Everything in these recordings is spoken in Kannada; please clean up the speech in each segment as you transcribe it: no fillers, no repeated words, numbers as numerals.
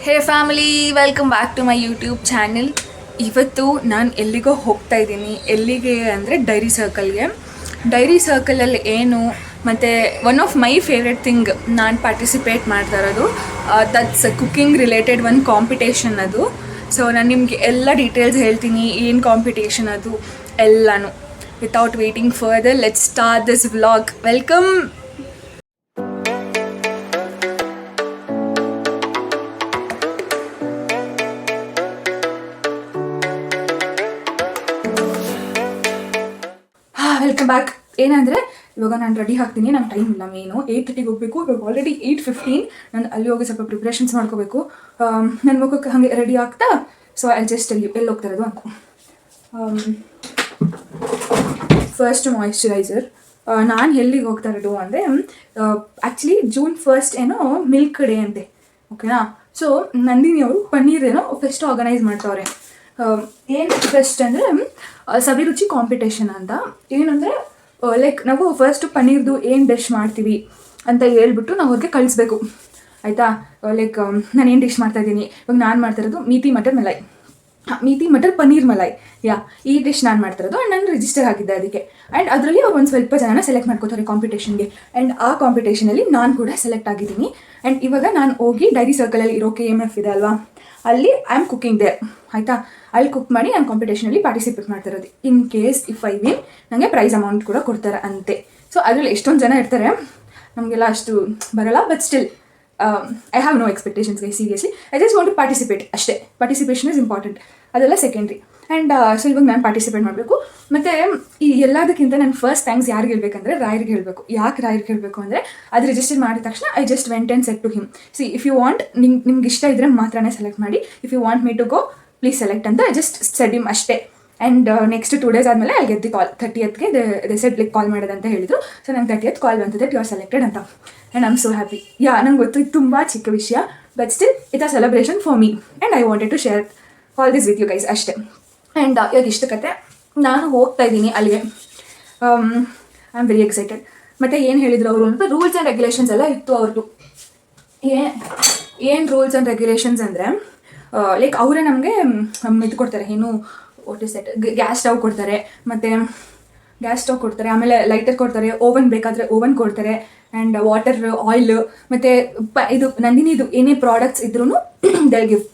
Hey family, welcome back to my YouTube channel. ಇವತ್ತು ನಾನು ಎಲ್ಲಿಗೋ ಹೋಗ್ತಾ ಇದ್ದೀನಿ. ಎಲ್ಲಿಗೆ ಅಂದರೆ ಡೈರಿ ಸರ್ಕಲಲ್ಲಿ ಏನು ಮತ್ತು one of my favourite thing ನಾನು ಪಾರ್ಟಿಸಿಪೇಟ್ ಮಾಡ್ತಾ ಇರೋದು ದಟ್ಸ್ ಕುಕ್ಕಿಂಗ್ ರಿಲೇಟೆಡ್ ಒಂದು ಕಾಂಪಿಟೇಷನ್ ಅದು. ಸೊ ನಾನು ನಿಮಗೆ ಎಲ್ಲ ಡೀಟೇಲ್ಸ್ ಹೇಳ್ತೀನಿ, ಏನು ಕಾಂಪಿಟೇಷನ್ ಅದು ಎಲ್ಲನೂ. Without waiting further, let's start this vlog. Welcome. Welcome back. ಏನಂದರೆ ಇವಾಗ ನಾನು ರೆಡಿ ಆಗ್ತೀನಿ, ನಂಗೆ ಟೈಮ್ ಇಲ್ಲ. ಮೇನು 8:30ಗೆ ಹೋಗಬೇಕು. ಇವಾಗ ಆಲ್ರೆಡಿ 8:15. ನಾನು ಅಲ್ಲಿ ಹೋಗಿ ಸ್ವಲ್ಪ ಪ್ರಿಪ್ರೇಷನ್ಸ್ ಮಾಡ್ಕೋಬೇಕು. ನನ್ನ ಮುಖಕ್ಕೆ ಹಾಗೆ ರೆಡಿ ಆಗ್ತಾ. ಸೊ ಐ ಜಸ್ಟ್ ಎಲ್ಲಿ ಹೋಗ್ತಾ ಇರೋದು ಅಂತ. First moisturiser. ನಾನು ಎಲ್ಲಿಗೆ ಹೋಗ್ತಾ ಇರೋದು ಅಂದರೆ ಆ್ಯಕ್ಚುಲಿ June 1 ಏನೋ ಮಿಲ್ಕ್ ಡೇ ಅಂತೆ, ಓಕೆನಾ. ಸೊ ನಂದಿನಿ ಅವರು ಪನ್ನೀರ್ ಏನೋ ಫೆಸ್ಟ್ ಆರ್ಗನೈಸ್ ಮಾಡ್ತಾವ್ರೆ. ಏನು ಫೆಸ್ಟ್ ಅಂದರೆ ಸವಿರುಚಿ ಕಾಂಪಿಟೇಷನ್ ಅಂತ. ಏನಂದರೆ ಲೈಕ್ ನಾವು ಫಸ್ಟು ಪನ್ನೀರ್ದು ಏನು ಡಿಶ್ ಮಾಡ್ತೀವಿ ಅಂತ ಹೇಳ್ಬಿಟ್ಟು ನಾವು ಅವ್ರಿಗೆ ಕಳಿಸ್ಬೇಕು, ಆಯಿತಾ. ಲೈಕ್ ನಾನು ಏನು ಡಿಶ್ ಮಾಡ್ತಾಯಿದ್ದೀನಿ, ಇವಾಗ ನಾನು ಮಾಡ್ತಿರೋದು ಮೀತಿ ಮಟರ್ ಪನ್ನೀರ್ ಮಲೈ. ಈ ಡಿಶ್ ನಾನು ಮಾಡ್ತಿರೋದು. ಆ್ಯಂಡ್ ನಾನು ರಿಜಿಸ್ಟರ್ ಆಗಿದ್ದೆ ಅದಕ್ಕೆ. ಆ್ಯಂಡ್ ಅದರಲ್ಲಿ ಅವ್ರು ಒಂದು ಸ್ವಲ್ಪ ಜನನ ಸೆಲೆಕ್ಟ್ ಮಾಡ್ಕೋತಾರೆ ಕಾಂಪಿಟೇಷನ್ಗೆ. ಆ್ಯಂಡ್ ಆ ಕಾಂಪಿಟೇಷನಲ್ಲಿ ನಾನು ಕೂಡ ಸೆಲೆಕ್ಟ್ ಆಗಿದ್ದೀನಿ. ಆ್ಯಂಡ್ ಇವಾಗ ನಾನು ಹೋಗಿ ಡೈರಿ ಸರ್ಕಲಲ್ಲಿ ಇರೋ KMF ಇದೆ ಅಲ್ವಾ, ಅಲ್ಲಿ ಐ ಆಮ್ ಕುಕ್ಕಿಂಗ್ ದೇರ್, ಆಯಿತಾ. ಅಲ್ಲಿ ಕುಕ್ ಮಾಡಿ ನಾನು ಕಾಂಪಿಟೇಷನಲ್ಲಿ ಪಾರ್ಟಿಸಿಪೇಟ್ ಮಾಡ್ತಿರೋದು. In case if I win ನನಗೆ ಪ್ರೈಸ್ ಅಮೌಂಟ್ ಕೂಡ ಕೊಡ್ತಾರೆ ಅಂತೆ. ಸೊ ಅದರಲ್ಲಿ ಎಷ್ಟೊಂದು ಜನ ಇರ್ತಾರೆ, ನಮಗೆಲ್ಲ ಅಷ್ಟು ಬರೋಲ್ಲ. But still I have no expectations guy, seriously. I just want to participate ಅಷ್ಟೇ. ಪಾರ್ಟಿಸಿಪೇಷನ್ ಇಸ್ ಇಂಪಾರ್ಟೆಂಟ್, ಅದೆಲ್ಲ ಸೆಕೆಂಡ್ರಿ. ಆ್ಯಂಡ್ ಸೊ ಇವಾಗ ನಾನು ಪಾರ್ಟಿಸಿಪೇಟ್ ಮಾಡಬೇಕು. ಮತ್ತು ಈ ಎಲ್ಲದಕ್ಕಿಂತ ನಾನು ಫಸ್ಟ್ ಥ್ಯಾಂಕ್ಸ್ ಯಾರಿಗೆ ಹೇಳ್ಬೇಕಂದ್ರೆ ರಾಯರಿಗೆ ಹೇಳಬೇಕು. ಯಾಕೆ ರಾಯರಿಗೆ ಹೇಳಬೇಕು ಅಂದರೆ ಅದು ರಿಜಿಸ್ಟರ್ ಮಾಡಿದ ತಕ್ಷಣ I just went and said to him, see if you want, ನಿಮ್ಗೆ ಇಷ್ಟ ಇದ್ದರೆ ಮಾತ್ರನೇ ಸೆಲೆಕ್ಟ್ ಮಾಡಿ. If you want me to go please select ಅಂತ ಐ ಜಸ್ಟ್ ಸೆಡ್ ಹಿಮ್ ಅಷ್ಟೇ. ಆ್ಯಂಡ್ ನೆಕ್ಸ್ಟ್ 2 days ಆದಮೇಲೆ ಅಲ್ಲಿ ಗೆದ್ದು call 30th they said like call ಮಾಡೋದಂತ ಹೇಳಿದ್ರು. ಸೊ ನಂಗೆ 30th ಕಾಲ್ ಬಂತು ದಟ್ ಯು ಆರ್ ಸೆಲೆಕ್ಟೆಡ್ ಅಂತ. And I am so happy. ನಂಗೆ ಗೊತ್ತು ಇದು ತುಂಬ ಚಿಕ್ಕ ವಿಷಯ, but still it's a celebration for me and I wanted to share all this with you guys ಅಷ್ಟೇ. ಆ್ಯಂಡ್ ಇವಾಗ ಇಷ್ಟು ಕತೆ. ನಾನು ಹೋಗ್ತಾ ಇದ್ದೀನಿ ಅಲ್ಲಿಗೆ. I am very excited. ಮತ್ತು ಏನು ಹೇಳಿದ್ರು ಅವರು ಅಂತ, ರೂಲ್ಸ್ ಆ್ಯಂಡ್ ರೆಗ್ಯುಲೇಷನ್ಸ್ ಎಲ್ಲ ಇತ್ತು ಅವ್ರದ್ದು. ಏನು ರೂಲ್ಸ್ ಆ್ಯಂಡ್ ರೆಗ್ಯುಲೇಷನ್ಸ್ ಅಂದರೆ ಲೈಕ್ ಅವರೇ ನಮಗೆ ಇದು ಕೊಡ್ತಾರೆ, ಏನು what is that, gas stove ಕೊಡ್ತಾರೆ. ಮತ್ತು ಗ್ಯಾಸ್ ಸ್ಟವ್ ಕೊಡ್ತಾರೆ, ಆಮೇಲೆ ಲೈಟರ್ ಕೊಡ್ತಾರೆ, ಓವನ್ ಬೇಕಾದರೆ ಓವನ್ ಕೊಡ್ತಾರೆ. ಆ್ಯಂಡ್ ವಾಟರ್, ಆಯಿಲ್, ಮತ್ತು ಇದು ನಂದಿನಿದು ಏನೇ ಪ್ರಾಡಕ್ಟ್ಸ್ ಇದ್ರೂ ಡೆಲ್ ಗಿಫ್ಟ್.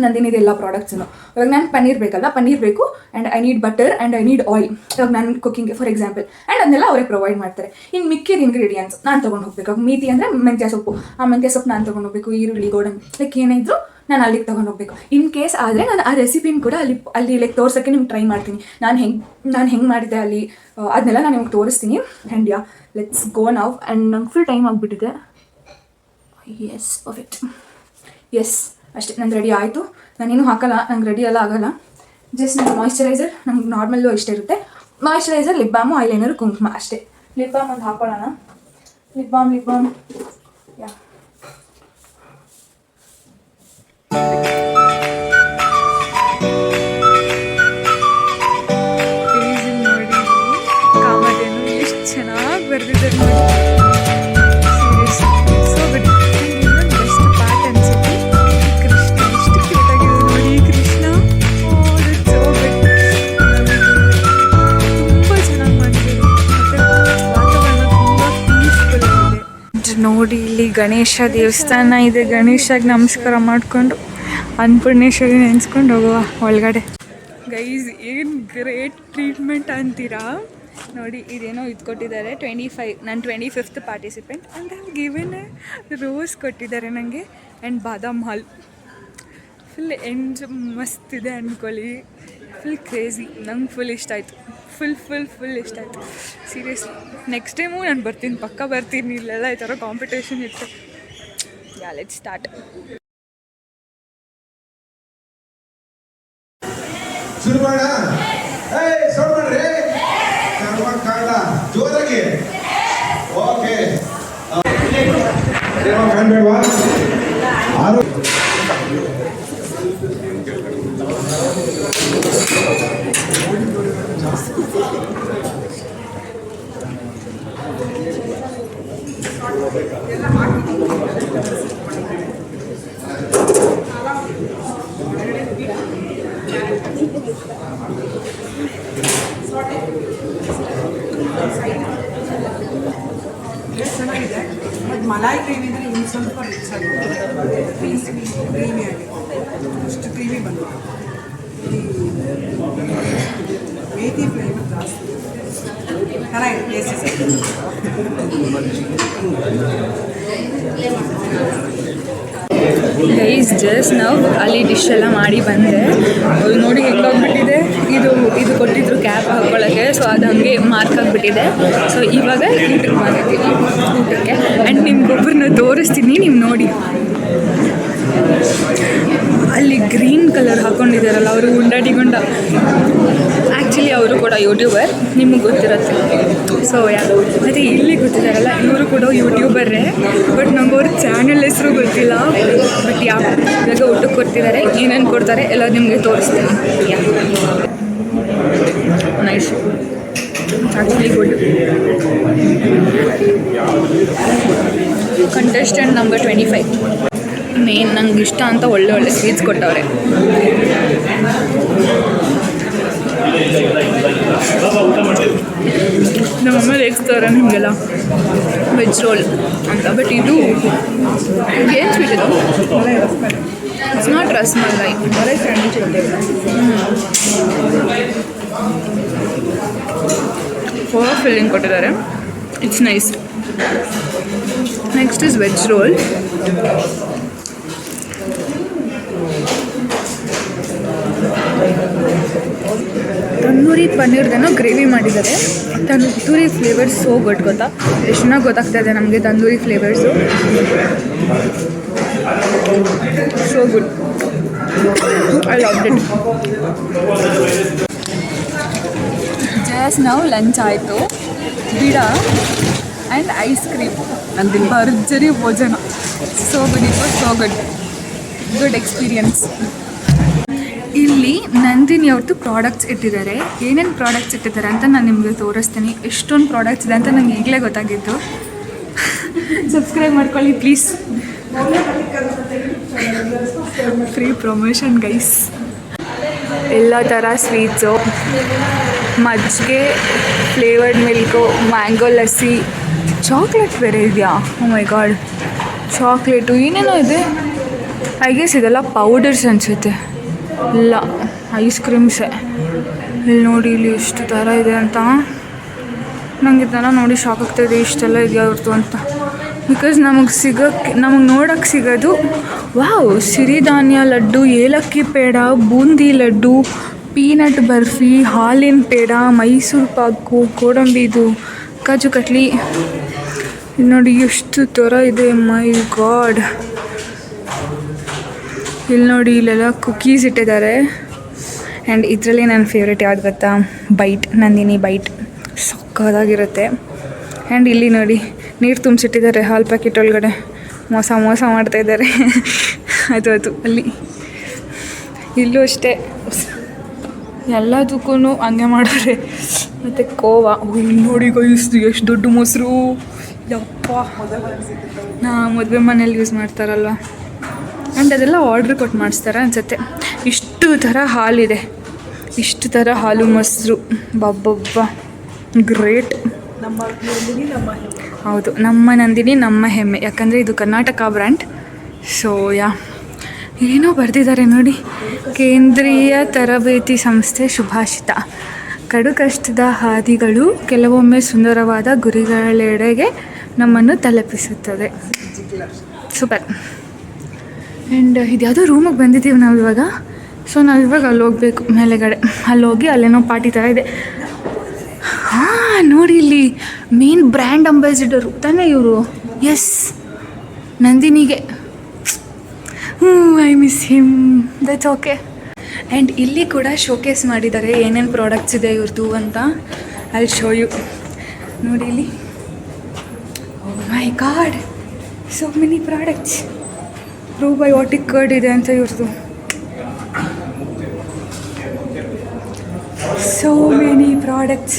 ನಂದಿನಿದು ಎಲ್ಲ ಪ್ರಾಡಕ್ಟ್ಸನ್ನು. ಇವಾಗ ನಾನು ಪನ್ನೀರ್ ಬೇಕಲ್ಲ, ಪನ್ನೀರ್ ಬೇಕು. And I need butter and I need oil. ಇವಾಗ ನಾನು ಕುಕ್ಕಿಂಗ್ಗೆ ಫಾರ್ ಎಕ್ಸಾಂಪಲ್. ಆ್ಯಂಡ್ ಅದನ್ನೆಲ್ಲ ಅವರೇ ಪ್ರೊವೈಡ್ ಮಾಡ್ತಾರೆ. ಇನ್ನು ಮಿಕ್ಕಿದ ಇಂಗ್ರೀಡಿಯೆಂಟ್ಸ್ ನಾನು ತೊಗೊಂಡು ಹೋಗ್ಬೇಕು. ಮೀತಿ ಅಂದರೆ ಮೆಂತ್ಯ ಸೊಪ್ಪು, ಆ ಮೆಂತ್ಯ ಸೊಪ್ಪು ನಾನು ತೊಗೊಂಡು ಹೋಗ್ಬೇಕು. ಈರುಳ್ಳಿ, ಗೋಡಂಬಿ, ಲೈಕ್ ಏನಿದ್ರು ನಾನು ಅಲ್ಲಿಗೆ ತೊಗೊಂಡು ಹೋಗ್ಬೇಕು. ಇನ್ ಕೇಸ್ ಆದರೆ ನಾನು ಆ ರೆಸಿಪಿನ ಕೂಡ ಅಲ್ಲಿ ಲೈಕ್ ತೋರ್ಸೋಕ್ಕೆ ನಿಮ್ಗೆ ಟ್ರೈ ಮಾಡ್ತೀನಿ. ನಾನು ಹೆಂಗೆ ಮಾಡಿದ್ದೆ ಅಲ್ಲಿ, ಅದನ್ನೆಲ್ಲ ನಾನು ನಿಮ್ಗೆ ತೋರಿಸ್ತೀನಿ. And let's go now. And ನಂಗೆ ಫುಲ್ ಟೈಮ್ ಆಗಿಬಿಟ್ಟಿದೆ. Yes perfect. ಎಸ್ ಅಷ್ಟೇ, ನಂಗೆ ರೆಡಿ ಆಯಿತು. ನಾನೇನು ಹಾಕಲ್ಲ, ನಂಗೆ ರೆಡಿ ಎಲ್ಲ ಆಗೋಲ್ಲ. ಜಸ್ಟ್ ನಂಗೆ ಮಾಯಿಶ್ಚರೈಸರ್, ನಂಗೆ ನಾರ್ಮಲ್ಲು ಇಷ್ಟ ಇರುತ್ತೆ. ಮಾಯಿಶ್ಚರೈಸರ್, ಲಿಪ್ ಬಾಮು, ಐಲೈನರು, ಕುಂಕುಮ ಅಷ್ಟೇ. ಲಿಪ್ ಬಾಮ್ ಒಂದು ಹಾಕೊಳ್ಳೋಣ. ಲಿಪ್ ಬಾಮ್ ಯಾ. ನೋಡಿ ಕಾಮಧೇನು ಎಷ್ಟು ಚೆನ್ನಾಗಿ ಬರೆದಿದ್ದಾರೆ ನೋಡಿ. ನೋಡಿ ಇಲ್ಲಿ ಗಣೇಶ ದೇವಸ್ಥಾನ ಇದೆ. ಗಣೇಶಗೆ ನಮಸ್ಕಾರ ಮಾಡಿಕೊಂಡು ಅನ್ನಪೂರ್ಣೇಶ್ವರಿ ನೆನೆಸ್ಕೊಂಡು ಹೋಗುವ ಒಳಗಡೆ. ಗೈಸ್ ಏನು ಗ್ರೇಟ್ ಟ್ರೀಟ್ಮೆಂಟ್ ಅಂತೀರಾ ನೋಡಿ. ಇದೇನೋ ಇದು ಕೊಟ್ಟಿದ್ದಾರೆ 25, ನಾನು 25th ಪಾರ್ಟಿಸಿಪೆಂಟ್. ಆ್ಯಂಡ್ ಅಲ್ಲಿ ಗಿವೆನ್ ರೋಸ್ ಕೊಟ್ಟಿದ್ದಾರೆ ನನಗೆ. ಆ್ಯಂಡ್ ಬಾದಾಮ್ ಹಾಲ್ ಫುಲ್ ಮಸ್ತ್ ಇದೆ ಅಂದ್ಕೊಳ್ಳಿ. Full crazy. ನಂಗೆ ಫುಲ್ ಇಷ್ಟ ಆಯಿತು. ಫುಲ್ ಇಷ್ಟ ಆಯಿತು ಸೀರಿಯಸ್ಲಿ. ನೆಕ್ಸ್ಟ್ ಟೈಮು ನಾನು ಬರ್ತೀನಿ, ಪಕ್ಕ ಬರ್ತೀನಿ. ಇಲ್ಲೆಲ್ಲ ಈ ಥರ ಕಾಂಪಿಟೇಷನ್ ಇತ್ತು. Let's start. ಜೋರಾಗಿ ಓಕೆ. ಸ್ವಲ್ಪ ರಿಚ್ ಆಗಿದೆ, ಕ್ರೀಮಿ ಆಗಿದೆ, ಅಷ್ಟು ಕ್ರೀಮಿ ಬಂದಿದೆ. ಮೇಥಿ ಫ್ಲೇವರ್ ಜಾಸ್ತಿ ಚೆನ್ನಾಗಿದೆ, ಗೈಸ್ ಜಸ್ಟ್ ನಾವು ಅಲ್ಲಿ ಡಿಶ್ ಎಲ್ಲ ಮಾಡಿ ಬಂದೆ. ಅದು ನೋಡಿ ಹೆಂಗಾಗ್ಬಿಟ್ಟಿದೆ, ಇದು ಕೊಟ್ಟಿದ್ರು ಕ್ಯಾಪ್ ಹಾಕ್ಕೊಳ್ಳೋಕ್ಕೆ, ಸೊ ಅದು ಹಾಗೆ ಮಾರ್ಕ್ ಆಗಿಬಿಟ್ಟಿದೆ. ಸೊ ಇವಾಗ ಊಟಕ್ಕೆ ಮಾಡಿದ್ದೀವಿ, ಊಟಕ್ಕೆ. ಆ್ಯಂಡ್ ನಿಮ್ಗೊಬ್ಬರನ್ನ ತೋರಿಸ್ತೀನಿ, ನೀವು ನೋಡಿ. ಅಲ್ಲಿ ಗ್ರೀನ್ ಕಲರ್ ಹಾಕ್ಕೊಂಡಿದ್ದಾರಲ್ಲ ಅವರು, ಗುಂಡ ಆ್ಯಕ್ಚುಲಿ ಅವರು ಕೂಡ ಯೂಟ್ಯೂಬರ್, ನಿಮಗೆ ಗೊತ್ತಿರುತ್ತೆ. ಸೊ ಮತ್ತು ಇಲ್ಲಿ ಗೊತ್ತಿದ್ದಾರಲ್ಲ ಇವರು ಕೂಡ ಯೂಟ್ಯೂಬರ್ರೇ, ಬಟ್ ನಂಗೆ ಅವ್ರ ಚಾನಲ್ ಹೆಸರು ಗೊತ್ತಿಲ್ಲ. ಬಟ್ ಇವಾಗ ಊಟಕ್ಕೆ ಕೊಡ್ತಿದ್ದಾರೆ, ಏನೇನು ಕೊಡ್ತಾರೆ ಎಲ್ಲ ನಿಮಗೆ ತೋರಿಸ್ತೀನಿ. Nice, actually good. Contestant number 25 main ನಂಗೆ ಇಷ್ಟ ಅಂತ ಒಳ್ಳೆ ಸ್ವೀಟ್ಸ್ ಕೊಟ್ಟವ್ರೆ. ನಮ್ಮಮ್ಮ ರೇಗಿಸ್ತಾರೆ ನಿಮಗೆಲ್ಲ ವೆಜ್ ರೋಲ್ ಅಂತ. ಬಟ್ ಇದು ಏನು ಸ್ವೀಟ್ ಇದು? It's not rasmalai, over filling ಕೊಟ್ಟಿದ್ದಾರೆ. It's nice. Next is veg roll. Tandoori ಪನ್ನೀರ್ದೇನೋ ಗ್ರೇವಿ ಮಾಡಿದ್ದಾರೆ. ತಂದೂರಿ ಫ್ಲೇವರ್ ಸೋ ಗುಡ್, ಗೊತ್ತಾ? ಎಷ್ಟು ಚೆನ್ನಾಗಿ ಗೊತ್ತಾಗ್ತಾ ಇದೆ ನಮಗೆ tandoori flavours. So good, I love it. Just ನಾವು ಲಂಚ್ ಆಯಿತು, ಗಿಡ ಆ್ಯಂಡ್ ಐಸ್ ಕ್ರೀಮ್, ನಂದು ಭರ್ಜರಿ ಭೋಜನ. So good, it was so good, good experience. ಇಲ್ಲಿ ನಂದಿನಿ ಅವ್ರದ್ದು ಪ್ರಾಡಕ್ಟ್ಸ್ ಇಟ್ಟಿದ್ದಾರೆ. ಏನೇನು ಪ್ರಾಡಕ್ಟ್ಸ್ ಇಟ್ಟಿದ್ದಾರೆ ಅಂತ ನಾನು ನಿಮಗೆ ತೋರಿಸ್ತೀನಿ. ಎಷ್ಟೊಂದು ಪ್ರಾಡಕ್ಟ್ಸ್ ಇದೆ ಅಂತ ನಂಗೆ ಈಗಲೇ ಗೊತ್ತಾಗಿತ್ತು. ಸಬ್ಸ್ಕ್ರೈಬ್ ಮಾಡ್ಕೊಳ್ಳಿ ಪ್ಲೀಸ್, ಫ್ರೀ ಪ್ರಮೋಷನ್ ಗೈಸ್. ಎಲ್ಲ ಥರ ಸ್ವೀಟ್ಸು, ಮಜ್ಜಿಗೆ, flavoured milk, mango lassi, chocolate ಬೇರೆ ಇದೆಯಾ? ಓ ಮೈ ಗಾಡ್, ಚಾಕ್ಲೇಟು ಏನೇನೋ ಇದೆ. ಐ ಗೆಸ್ ಇದೆಲ್ಲ ಪೌಡರ್ಸ್ ಅನಿಸುತ್ತೆ. ಇಲ್ಲ, ಐಸ್ ಕ್ರೀಮ್ಸೇ. ಇಲ್ಲಿ ನೋಡಿ, ಇಲ್ಲಿ ಎಷ್ಟು ಥರ ಇದೆ ಅಂತ ನಂಗೆ ಇದೆಲ್ಲ ನೋಡಿ ಶಾಕ್ ಆಗ್ತಾಯಿದೆ, ಇಷ್ಟೆಲ್ಲ ಇದೆಯಾ ಅವ್ರದ್ದು ಅಂತ. ಬಿಕಾಸ್ ನಮಗೆ ನೋಡೋಕ್ಕೆ ಸಿಗೋದು ವಾವ್, ಸಿರಿಧಾನ್ಯ ಲಡ್ಡು, ಏಲಕ್ಕಿ ಪೇಡ, ಬೂಂದಿ ಲಡ್ಡು, ಪೀನಟ್ ಬರ್ಫಿ, ಹಾಲಿನ ಪೇಡ, ಮೈಸೂರು ಪಾಕು, ಗೋಡಂಬಿದು, ಕಾಜು ಕಟ್ಲಿ. ಇಲ್ಲಿ ನೋಡಿ ಎಷ್ಟು ಥರ ಇದೆ, ಮೈ ಗಾಡ್. ಇಲ್ಲಿ ನೋಡಿ, ಇಲ್ಲೆಲ್ಲ ಕುಕೀಸ್ ಇಟ್ಟಿದ್ದಾರೆ. ಆ್ಯಂಡ್ ಇದರಲ್ಲಿ ನನ್ನ ಫೇವ್ರೇಟ್ ಯಾವ್ದು ಗೊತ್ತಾ? ಬೈಟ್, ನಂದಿನಿ ಬೈಟ್, ಸಕ್ಕತ್ತಾಗಿರುತ್ತೆ. ಆ್ಯಂಡ್ ಇಲ್ಲಿ ನೋಡಿ ನೀರು ತುಂಬಿಸಿಟ್ಟಿದ್ದಾರೆ ಹಾಲು ಪ್ಯಾಕೆಟ್ ಒಳಗಡೆ, ಮೋಸ ಮಾಡ್ತಾಯಿದ್ದಾರೆ. ಅದು ಅಲ್ಲಿ ಇಲ್ಲೂ ಅಷ್ಟೇ, ಎಲ್ಲದಕ್ಕೂ ಹಂಗೆ ಮಾಡೋರೆ. ಮತ್ತು ಕೋವಾ, ಇಲ್ಲಿ ನೋಡಿ ಎಷ್ಟು ದೊಡ್ಡ ಮೊಸರು, ಯಪ್ಪ, ಮದುವೆ ಮನೇಲಿ ಯೂಸ್ ಮಾಡ್ತಾರಲ್ವ. ಆ್ಯಂಡ್ ಅದೆಲ್ಲ ಆರ್ಡ್ರ್ ಕೊಟ್ಟು ಮಾಡಿಸ್ತಾರೆ ಅನಿಸುತ್ತೆ. ಇಷ್ಟು ಥರ ಹಾಲಿದೆ, ಇಷ್ಟು ಥರ ಹಾಲು ಮೊಸರು, ಬಬ್ಬಬ್ಬ ಗ್ರೇಟ್. ಹೌದು, ನಮ್ಮ ನಂದಿನಿ ನಮ್ಮ ಹೆಮ್ಮೆ, ಯಾಕಂದರೆ ಇದು ಕರ್ನಾಟಕ ಬ್ರ್ಯಾಂಡ್. ಸೊ ಏನೋ ಬರೆದಿದ್ದಾರೆ ನೋಡಿ, ಕೇಂದ್ರೀಯ ತರಬೇತಿ ಸಂಸ್ಥೆ ಶುಭಾಷಿತ. ಕಡು ಕಷ್ಟದ ಹಾದಿಗಳು ಕೆಲವೊಮ್ಮೆ ಸುಂದರವಾದ ಗುರಿಗಳೆಡೆಗೆ ನಮ್ಮನ್ನು ತಲುಪಿಸುತ್ತದೆ. ಸೂಪರ್. ಆ್ಯಂಡ್ ಇದ್ಯಾವುದೋ ರೂಮಿಗೆ ಬಂದಿದ್ದೀವಿ ನಾವು ಇವಾಗ. ಸೊ ನಾವಿವಾಗ ಅಲ್ಲಿ ಹೋಗ್ಬೇಕು ಮೇಲೆಗಡೆ. ಅಲ್ಲಿ ಹೋಗಿ ಅಲ್ಲೇನೋ ಪಾರ್ಟಿ ಥರ ಇದೆ. ಹಾಂ ನೋಡಿ, ಇಲ್ಲಿ ಮೇನ್ ಬ್ರ್ಯಾಂಡ್ ಅಂಬಾಸಿಡರು ತಾನೇ ಇವರು. ಎಸ್, ನಂದಿನಿಗೆ. I miss him, that's okay. And ಇಲ್ಲಿ ಕೂಡ ಶೋಕೇಸ್ ಮಾಡಿದ್ದಾರೆ ಏನೇನು ಪ್ರಾಡಕ್ಟ್ಸ್ ಇದೆ ಇವ್ರದ್ದು ಅಂತ. ಅಲ್ಲಿ ಶೋ ಯು ನೋಡಿ. ಇಲ್ಲಿ my god, so many products. Probiotic curd ಇದೆ ಅಂತ ಇವ್ರದ್ದು. So many products.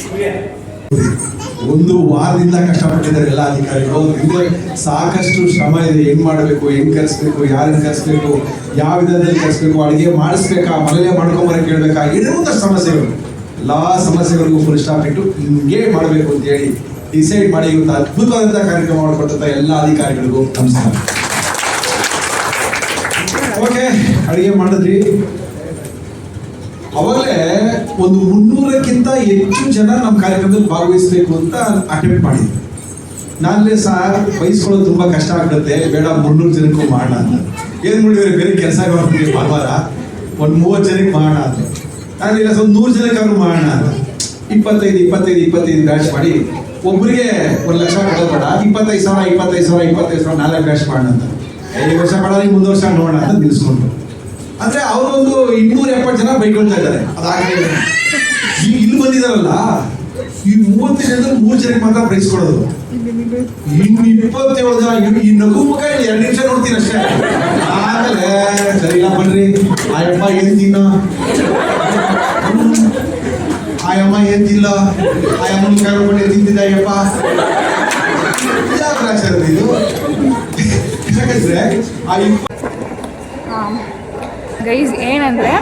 ಒಂದು ವಾರದಿಂದ ಕಷ್ಟಪಟ್ಟಿದ್ದಾರೆ ಎಲ್ಲ ಅಧಿಕಾರಿಗಳು. ಹಿಂದೆ ಸಾಕಷ್ಟು ಶ್ರಮ ಇದೆ. ಹೆಂಗ್ ಮಾಡಬೇಕು, ಹೆಂಗ್ ಕರೆಸ್ಬೇಕು, ಯಾರನ್ನು ಕರೆಸ್ಬೇಕು, ಯಾವ ವಿಧದಲ್ಲಿ ಕರೆಸ್ಬೇಕು, ಅಡುಗೆ ಮಾಡಿಸ್ಬೇಕಾ, ಮನೇಲೆ ಮಾಡ್ಕೊಂಬರಕ್ಕೆ ಕೇಳಬೇಕಾ, ಇರುವಂಥ ಸಮಸ್ಯೆಗಳು, ಎಲ್ಲ ಸಮಸ್ಯೆಗಳಿಗೂ ಫುಲ್ ಸ್ಟಾಪ್ ಇಟ್ಟು ಹಿಂಗೆ ಮಾಡಬೇಕು ಅಂತ ಹೇಳಿ ಡಿಸೈಡ್ ಮಾಡಿ ಇವತ್ತು ಅದ್ಭುತವಾದಂಥ ಕಾರ್ಯಕ್ರಮ ಮಾಡಿಕೊಟ್ಟಂಥ ಎಲ್ಲ ಅಧಿಕಾರಿಗಳಿಗೂ ನಮಸ್ಕಾರ. ಓಕೆ, ಅಡುಗೆ ಮಾಡಿದ್ರಿ. ಅವಾಗಲೇ ಒಂದು 300ಕ್ಕಿಂತ ಹೆಚ್ಚು ಜನ ನಮ್ಮ ಕಾರ್ಯಕ್ರಮದಲ್ಲಿ ಭಾಗವಹಿಸಬೇಕು ಅಂತ ಅಟೆಂಪ್ಟ್ ಮಾಡಿದ್ವಿ. ನಾನೇ ಸರ್ ಬಯಸ್ಕೊಳ್ಳೋದು ತುಂಬ ಕಷ್ಟ ಆಗುತ್ತೆ, ಬೇಡ 300 ಜನಕ್ಕೂ ಮಾಡೋಣ ಅಂತ. ಏನು ಮಾಡಿದ್ರೆ ಬೇರೆ ಕೆಲಸ ಭಾನುವಾರ ಒಂದು 30 ಜನಕ್ಕೆ ಮಾಡೋಣ ಅಂತ. ನಾನಿಲ್ಲ ಸ್ವಲ್ಪ 100 ಜನಕ್ಕೆ ಅವ್ರು ಮಾಡೋಣ ಅಂತ 25 ಬ್ಯಾಚ್ ಮಾಡಿ ಒಬ್ಬರಿಗೆ 1 ಲಕ್ಷ ಕೊಡೋದು ಬೇಡ, 25,000 4 ಬ್ಯಾಚ್ ಮಾಡೋಣ ಅಂತ. 5 ವರ್ಷ ಮಾಡೋದು, 3 ವರ್ಷ ನೋಡೋಣ ಅಂತ ನಿಲ್ಲಿಸ್ಕೊಂಡು. ಅಂದ್ರೆ ಅವರೊಂದು 270 ಜನ ಬೈಕೊಳ್ತಾ ಇದ್ದಾರೆ. ಅದಾಗಲೇ ಇಲ್ಲಿ ಬಂದಿದಾರಲ್ಲ, ಈ 30 ಜನದಲ್ಲಿ 3 ಜನಕ್ಕೆ ಮಾತ್ರ ಪ್ರೈಸ್ ಕೊಡೋದು. ಇನ್ನು 27 ಜನ ಈ ನಗು ಮುಖ 2 ನಿಮಿಷ ನೋಡ್ತೀನಿ ಅಷ್ಟೇ. ಆಮೇಲೆ ಸರಿಲ್ಲ ಬನ್ರಿ, ಆಯಮ್ಮ ಏನ್ ತಿನ್ನ, ಆಯಮ್ಮ ಏನ್ ತಿಲ್ಲ, ಆಯಮ್ಮನ ಕರ್ಕೊಂಡು ತಿಂತಿದ್ದ ಅಯ್ಯಪ್ಪ. ಇದು ಯಾಕಂದ್ರೆ ಗೈಸ್ ಏನಂದರೆ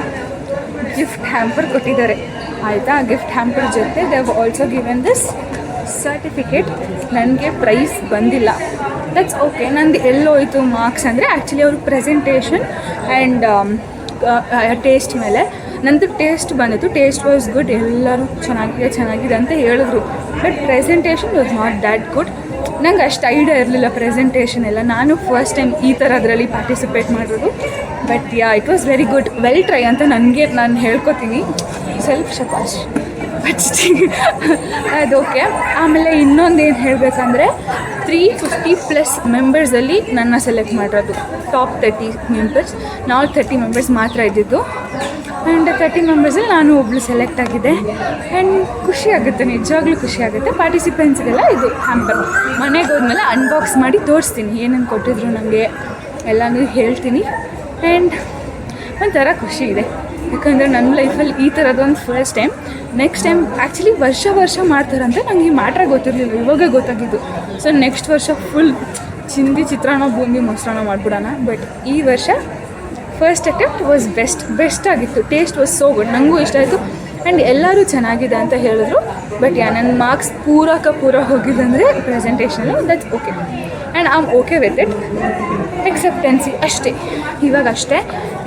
ಗಿಫ್ಟ್ ಹ್ಯಾಂಪರ್ ಕೊಟ್ಟಿದ್ದಾರೆ ಆಯಿತಾ. ಗಿಫ್ಟ್ ಹ್ಯಾಂಪರ್ ಜೊತೆ they have also given this certificate. ನನಗೆ ಪ್ರೈಸ್ ಬಂದಿಲ್ಲ, ದಟ್ಸ್ ಓಕೆ. ನಂದು ಎಲ್ಲೋಯ್ತು ಮಾರ್ಕ್ಸ್ ಅಂದರೆ ಆ್ಯಕ್ಚುಲಿ ಅವ್ರ ಪ್ರೆಸೆಂಟೇಷನ್ ಆ್ಯಂಡ್ ಟೇಸ್ಟ್ ಮೇಲೆ ನಂದು ಟೇಸ್ಟ್ ಬಂದಿತ್ತು. ಟೇಸ್ಟ್ ವಾಸ್ ಗುಡ್, ಎಲ್ಲರೂ ಚೆನ್ನಾಗಿದೆ ಅಂತ ಹೇಳಿದ್ರು. But presentation was not that good. ನಂಗೆ ಅಷ್ಟು ಐಡಿಯಾ ಇರಲಿಲ್ಲ ಪ್ರೆಸೆಂಟೇಷನ್ ಎಲ್ಲ. ನಾನು ಫಸ್ಟ್ ಟೈಮ್ ಈ ಥರದ್ರಲ್ಲಿ ಪಾರ್ಟಿಸಿಪೇಟ್ ಮಾಡೋದು. But it was very good, well try ಅಂತ ನಾನು ಹೇಳ್ಕೊತೀನಿ. ಸೆಲ್ಫ್ ಶಪಾಶ್. ಬಟ್ ಅದು ಓಕೆ. ಆಮೇಲೆ ಇನ್ನೊಂದೇನು ಹೇಳಬೇಕಂದ್ರೆ 350+ ಮೆಂಬರ್ಸಲ್ಲಿ ನನ್ನ ಸೆಲೆಕ್ಟ್ ಮಾಡಿರೋದು. ಟಾಪ್ 30 ಮೆಂಬರ್ಸ್, ನಾವು 30 ಮೆಂಬರ್ಸ್ ಮಾತ್ರ ಇದ್ದಿದ್ದು. ಆ್ಯಂಡ್ 30 ಮೆಂಬರ್ಸಲ್ಲಿ ನಾನು ಒಬ್ಬಳು ಸೆಲೆಕ್ಟ್ ಆಗಿದೆ. ಆ್ಯಂಡ್ ಖುಷಿ ಆಗುತ್ತೆ, ನಿಜವಾಗ್ಲೂ ಖುಷಿ ಆಗುತ್ತೆ. ಪಾರ್ಟಿಸಿಪೆಂಟ್ಸ್ಗೆಲ್ಲ ಇದು ಹ್ಯಾಂಪರ್ ಮನೆಗೆ ಹೋದ್ಮೇಲೆ ಅನ್ಬಾಕ್ಸ್ ಮಾಡಿ ತೋರಿಸ್ತೀನಿ, ಏನೇನು ಕೊಟ್ಟಿದ್ರು ನನಗೆ ಎಲ್ಲನೂ ಹೇಳ್ತೀನಿ. ಆ್ಯಂಡ್ ಒಂಥರ ಖುಷಿ ಇದೆ, ಯಾಕಂದರೆ ನನ್ನ ಲೈಫಲ್ಲಿ ಈ ಥರದೊಂದು first time. Next time actually ವರ್ಷ ಮಾಡ್ತಾರಂತೆ, ನಂಗೆ ಈ ಮ್ಯಾಟ್ರಾಗ ಗೊತ್ತಿರಲಿಲ್ಲ, ಇವಾಗ ಗೊತ್ತಾಗಿದ್ದು. ಸೊ ನೆಕ್ಸ್ಟ್ ವರ್ಷ ಫುಲ್ ಚಿತ್ರಾನ್ನ ಬೂಂದಿ ಮೊಸರನ್ನ ಮಾಡಿಬಿಡೋಣ. ಬಟ್ ಈ ವರ್ಷ ಫಸ್ಟ್ ಅಟೆಂಪ್ಟ್ ವಾಸ್ ಬೆಸ್ಟ್ ಆಗಿತ್ತು. ಟೇಸ್ಟ್ ವಾಸ್ ಸೋ ಗುಡ್, ನನಗೂ ಇಷ್ಟ ಆಯಿತು. ಆ್ಯಂಡ್ ಎಲ್ಲರೂ ಚೆನ್ನಾಗಿದೆ ಅಂತ ಹೇಳಿದ್ರು. ಬಟ್ ನನ್ನ ಮಾರ್ಕ್ಸ್ ಪೂರ ಹೋಗಿದ್ದಂದರೆ ಪ್ರೆಸೆಂಟೇಷನಲ್ಲಿ, that's okay. And I am okay with it. Acceptancy ಅಷ್ಟೇ,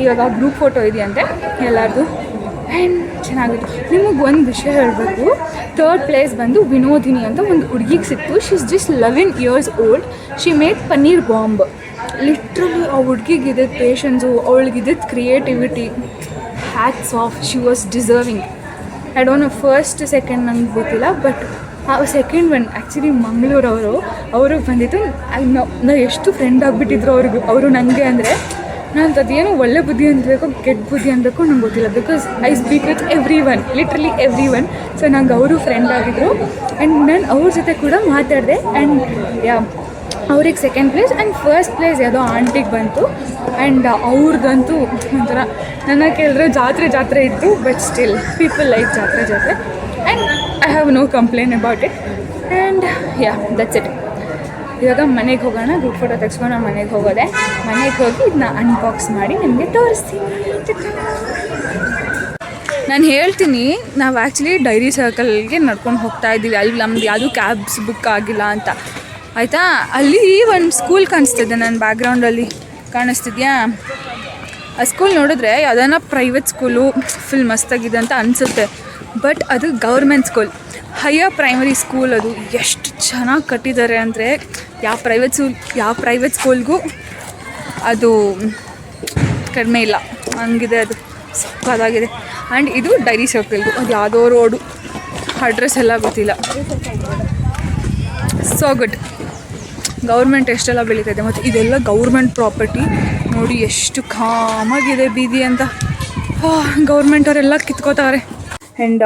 ಇವಾಗ ಗ್ರೂಪ್ ಫೋಟೋ ಇದೆಯಂತೆ ಎಲ್ಲರದು. ಆ್ಯಂಡ್ ಚೆನ್ನಾಗಿತ್ತು. ನಿಮಗೆ ಒಂದು ವಿಷಯ ಹೇಳಬೇಕು, 3rd ಪ್ಲೇಸ್ ಬಂದು ವಿನೋದಿನಿ ಅಂತ ಒಂದು ಹುಡುಗಿಗೆ ಸಿಕ್ತು. She is just 11 years old. She made paneer bomb. Literally ಆ ಹುಡುಗಿಗಿದ್ದ ಪೇಷನ್ಸು, ಅವಳಿಗಿದ್ದ creativity, hats off. She was deserving. I don't know first second ನಂಗೆ ಗೊತ್ತಿಲ್ಲ, ಬಟ್ ಆ ಸೆಕೆಂಡ್ ಒನ್ ಆ್ಯಕ್ಚುಲಿ ಮಂಗಳೂರವರು ಅವ್ರಿಗೆ ಬಂದಿತ್ತು. ನಾವು ಎಷ್ಟು ಫ್ರೆಂಡ್ ಆಗಿಬಿಟ್ಟಿದ್ರು ಅವರು ನನಗೆ. ಅಂದರೆ ನಾನು ಅದೇನೋ ಒಳ್ಳೆ ಬುದ್ಧಿ ಅನ್ಬೇಕು, ಕೆಟ್ಟ ಬುದ್ಧಿ ಅನ್ಬೇಕು ನಂಗೆ ಗೊತ್ತಿಲ್ಲ. Because I speak with literally every one. So ನಂಗೆ ಅವರು ಫ್ರೆಂಡ್ ಆಗಿದ್ರು. ಆ್ಯಂಡ್ ನಾನು ಅವ್ರ ಜೊತೆ ಕೂಡ ಮಾತಾಡಿದೆ. ಆ್ಯಂಡ್ ಅವ್ರಿಗೆ 2nd place and 1st place ಯಾವುದೋ ಆಂಟಿಗೆ ಬಂತು. ಆ್ಯಂಡ್ ಅವ್ರದ್ದಂತೂ ಒಂಥರ ನನ್ನ ಕೇಳಿದ್ರೆ ಜಾತ್ರೆ ಇತ್ತು. But still people like jatre. And I have no complain about it. And that's it. ಇವಾಗ ಮನೆಗೆ ಹೋಗೋಣ, ಗ್ರೂಪ್ ಫೋಟೋ ತೆಗೆಸ್ಕೊಂಡು ನಾವು ಮನೆಗೆ ಹೋಗೋದೆ. ಮನೆಗೆ ಹೋಗಿ ಇದನ್ನ ಅನ್ಬಾಕ್ಸ್ ಮಾಡಿ ನಿಮಗೆ ತೋರಿಸ್ತೀನಿ. ನಾನು ಹೇಳ್ತೀನಿ, ನಾವು ಆ್ಯಕ್ಚುಲಿ ಡೈರಿ ಸರ್ಕಲ್ಗೆ ನಡ್ಕೊಂಡು ಹೋಗ್ತಾ ಇದ್ದೀವಿ. ಅಲ್ಲಿ ನಮ್ದು ಯಾವುದೂ ಕ್ಯಾಬ್ಸ್ ಬುಕ್ ಆಗಿಲ್ಲ ಅಂತ, ಆಯಿತಾ. ಅಲ್ಲಿ ಒಂದು ಸ್ಕೂಲ್ ಕಾಣಿಸ್ತಿದೆ, ನನ್ನ ಬ್ಯಾಕ್ಗ್ರೌಂಡಲ್ಲಿ ಕಾಣಿಸ್ತಿದ್ಯಾ? ಆ ಸ್ಕೂಲ್ ನೋಡಿದ್ರೆ ಯಾವುದನ್ನ ಪ್ರೈವೇಟ್ ಸ್ಕೂಲು ಫುಲ್ ಮಸ್ತಾಗಿದೆ ಅಂತ ಅನಿಸುತ್ತೆ. ಬಟ್ ಅದು government school, higher primary school. ಅದು ಎಷ್ಟು ಚೆನ್ನಾಗಿ ಕಟ್ಟಿದ್ದಾರೆ ಅಂದರೆ ಯಾವ ಪ್ರೈವೇಟ್ ಸ್ಕೂಲ್ಗೂ ಅದು ಕಡಿಮೆ ಇಲ್ಲ, ಹಂಗಿದೆ. ಅದು ಸಕ್ಕತ್ತಾಗಿದೆ. ಆ್ಯಂಡ್ ಇದು ಡೈರಿ ಸರ್ಕಲ್ದು, ಅದು ಯಾವುದೋ ರೋಡು, ಅಡ್ರೆಸ್ ಎಲ್ಲ ಗೊತ್ತಿಲ್ಲ. So good. ಗೌರ್ಮೆಂಟ್ ಎಷ್ಟೆಲ್ಲ ಬೆಳೀತದೆ, ಮತ್ತು ಇದೆಲ್ಲ ಗೌರ್ಮೆಂಟ್ ಪ್ರಾಪರ್ಟಿ. ನೋಡಿ ಎಷ್ಟು ಕಾಮಾಗಿದೆ ಬೀದಿ ಅಂತ. ಗೌರ್ಮೆಂಟ್ ಅವರೆಲ್ಲ ಕಿತ್ಕೋತಾರೆ. ಆ್ಯಂಡ್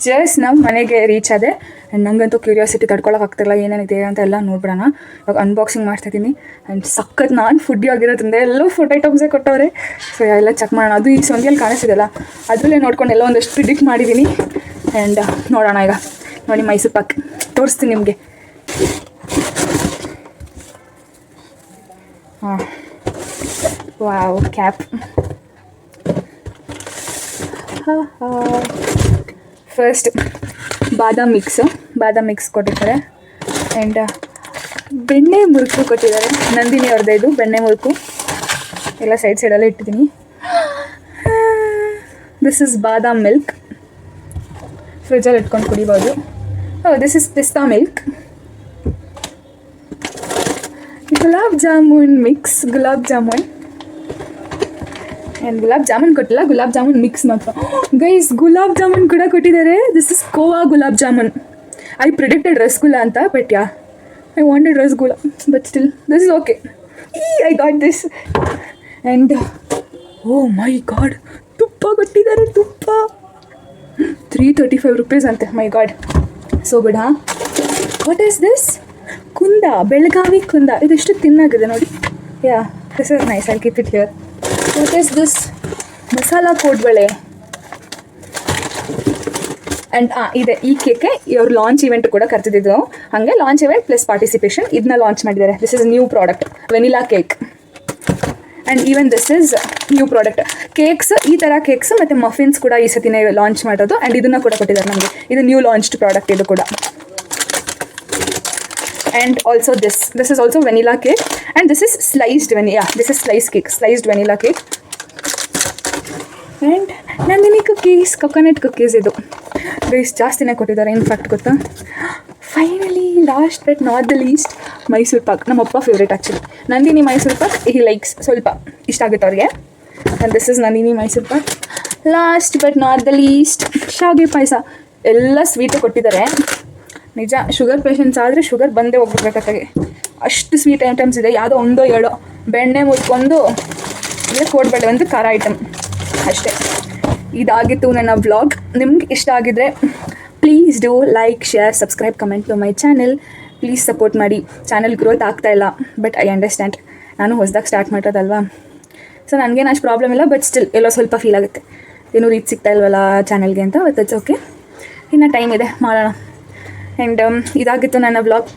ಜಸ್ಟ್ ನಾವು ಮನೆಗೆ ರೀಚ್ ಆದೆ. ಆ್ಯಂಡ್ ನನಗಂತೂ ಕ್ಯೂರಿಯಾಸಿಟಿ ತಡ್ಕೊಳಕ್ಕಾಗ್ತಿಲ್ಲ, ಏನೇನಿದೆ ಅಂತ ಎಲ್ಲ ನೋಡ್ಬಿಡೋಣ. ಇವಾಗ ಅನ್ಬಾಕ್ಸಿಂಗ್ ಮಾಡ್ತಾಯಿದ್ದೀನಿ. ಆ್ಯಂಡ್ ಸಖತ್ ನಾನು ಫುಡ್ಡಿ ಆಗಿರೋದ್ರಿಂದ ಎಲ್ಲೋ ಫುಡ್ ಐಟಮ್ಸೇ ಕೊಟ್ಟವ್ರೆ. ಸೊ ಎಲ್ಲ ಚೆಕ್ ಮಾಡೋಣ. ಅದು ಈ ಸಂಖ್ಯೆಯಲ್ಲಿ ಕಾಣಿಸ್ತಿದೆಯಲ್ಲ, ಅದರಲ್ಲೇ ನೋಡ್ಕೊಂಡು ಎಲ್ಲ ಒಂದಷ್ಟು ಪ್ರಿಡಿಕ್ಟ್ ಮಾಡಿದ್ದೀನಿ. ಆ್ಯಂಡ್ ನೋಡೋಣ. ಈಗ ನೋಡಿ, ಮೈಸೂರು ಪಾಕ್ ತೋರಿಸ್ತೀನಿ ನಿಮಗೆ. Wow, cap. ಫಸ್ಟ್ ಬಾದಾಮ್ ಮಿಕ್ಸ್ ಕೊಟ್ಟಿದ್ದಾರೆ. ಆ್ಯಂಡ್ ಬೆಣ್ಣೆ ಮುರುಕು ಕೊಟ್ಟಿದ್ದಾರೆ. ನಂದಿನಿ ಅವ್ರದ್ದು ಇದು ಬೆಣ್ಣೆ ಮುರುಕು. ಎಲ್ಲ ಸೈಡಲ್ಲೇ ಇಟ್ಟಿದ್ದೀನಿ. ದಿಸ್ ಇಸ್ ಬಾದಾಮ್ ಮಿಲ್ಕ್, ಫ್ರಿಜ್ಜಲ್ಲಿ ಇಟ್ಕೊಂಡು ಕುಡಿಬೋದು. This is pista milk. Gulab jamun mix, gulab jamun and gulab jamun ಕೊಟ್ಟಿಲ್ಲ, ಗುಲಾಬ್ ಜಾಮೂನ್ ಮಿಕ್ಸ್ ಮಾತ್ರ. ಗೈಸ್ ಗುಲಾಬ್ ಜಾಮೂನ್ ಕೂಡ ಕೊಟ್ಟಿದ್ದಾರೆ. This is khoa gulab jamun. I predicted rasgulla ಅಂತ, but yeah I wanted rasgulla, but still this is okay. I got this. And oh my god, ತುಪ್ಪ ಕೊಟ್ಟಿದ್ದಾರೆ. ತುಪ್ಪ 335 rupees ಅಂತೆ. My god, so good. ಹಾಂ, what is this? Kunda, Belagavi kunda. ಇದೆಷ್ಟು ತಿನ್ನಾಗಿದೆ ನೋಡಿ. Yeah, this is nice, I keep it here. What is this? Masala kodubale. And ಇದೆ ಈ ಕೇಕೆ ಇವ್ರು ಲಾಂಚ್ ಇವೆಂಟ್ ಕೂಡ ಕರ್ತಿದ್ದು. ಹಾಗೆ ಲಾಂಚ್ ಇವೆಂಟ್ ಪ್ಲಸ್ ಪಾರ್ಟಿಸಿಪೇಷನ್ ಇದನ್ನ ಲಾಂಚ್ ಮಾಡಿದ್ದಾರೆ. This is new product, vanilla cake. And even this is new product. Cakes, ಈ ಥರ ಕೇಕ್ಸ್ ಮತ್ತು ಮಫಿನ್ಸ್ ಕೂಡ ಈ ಸತಿನೇ ಲಾಂಚ್ ಮಾಡೋದು. ಆ್ಯಂಡ್ ಇದನ್ನು ಕೂಡ ಕೊಟ್ಟಿದ್ದಾರೆ ನಮಗೆ. ಇದು ನ್ಯೂ ಲಾಂಚ್ಡ್ ಪ್ರಾಡಕ್ಟ್ ಇದು ಕೂಡ. And also this is also vanilla cake, and this is sliced vanilla. This is sliced cake, sliced vanilla cake. And Nandini cookies, coconut cookies. ಇದು ಗೈಸ್ ಜಾಸ್ತಿನೇ ಕೊಟ್ಟಿದ್ದಾರೆ ಇನ್ಫ್ಯಾಕ್ಟ್, ಗೊತ್ತಾ. Finally last but not the least, Mysore pak. ನಮ್ಮಪ್ಪ favourite actually. Nandini Mysore pak he likes, ಸ್ವಲ್ಪ ಇಷ್ಟ ಆಗುತ್ತೆ ಅವ್ರಿಗೆ. And this is Nandini Mysore pak. Last but not the least, shavige payasa. ಎಲ್ಲ ಸ್ವೀಟು ಕೊಟ್ಟಿದ್ದಾರೆ. ನಿಜ ಶುಗರ್ ಪೇಷಂಟ್ಸ್ ಆದರೆ ಶುಗರ್ ಬಂದೇ ಹೋಗ್ಬಿಡ್ಬೇಕಾಗೆ, ಅಷ್ಟು ಸ್ವೀಟ್ ಐಟಮ್ಸ್ ಇದೆ. ಯಾವುದೋ ಒಂದೋ ಎರಡೋ ಬೆಣ್ಣೆ ಮುಟ್ಕೊಂಡು ಅಂದರೆ ಕೋಡ್ಬಳೆ ಒಂದು ಖಾರ ಐಟಮ್ ಅಷ್ಟೇ. ಇದಾಗಿತ್ತು ನನ್ನ ವ್ಲಾಗ್. ನಿಮ್ಗೆ ಇಷ್ಟ ಆಗಿದ್ರೆ please do like, share, subscribe, comment to my channel. Please support ಮಾಡಿ. ಚಾನಲ್ ಗ್ರೋತ್ ಆಗ್ತಾಯಿಲ್ಲ, ಬಟ್ ಐ ಅಂಡರ್ಸ್ಟ್ಯಾಂಡ್. ನಾನು ಹೊಸದಾಗಿ ಸ್ಟಾರ್ಟ್ ಮಾಡೋದಲ್ವಾ, ಸೊ ನನಗೇನು ಅಷ್ಟು ಪ್ರಾಬ್ಲಮ್ ಇಲ್ಲ. ಬಟ್ ಸ್ಟಿಲ್ ಎಲ್ಲೋ ಸ್ವಲ್ಪ ಫೀಲ್ ಆಗುತ್ತೆ, ಏನೂ ರೀಚ್ ಸಿಗ್ತಾ ಇಲ್ವಲ್ಲ ಚಾನಲ್ಗೆ ಅಂತ. ಬಟ್ ಇಟ್ಸ್ ಓಕೆ, ಇನ್ನು ಟೈಮ್ ಇದೆ, ಮಾಡೋಣ. ಆ್ಯಂಡ್ ಇದಾಗಿತ್ತು ನನ್ನ ವ್ಲಾಗ್.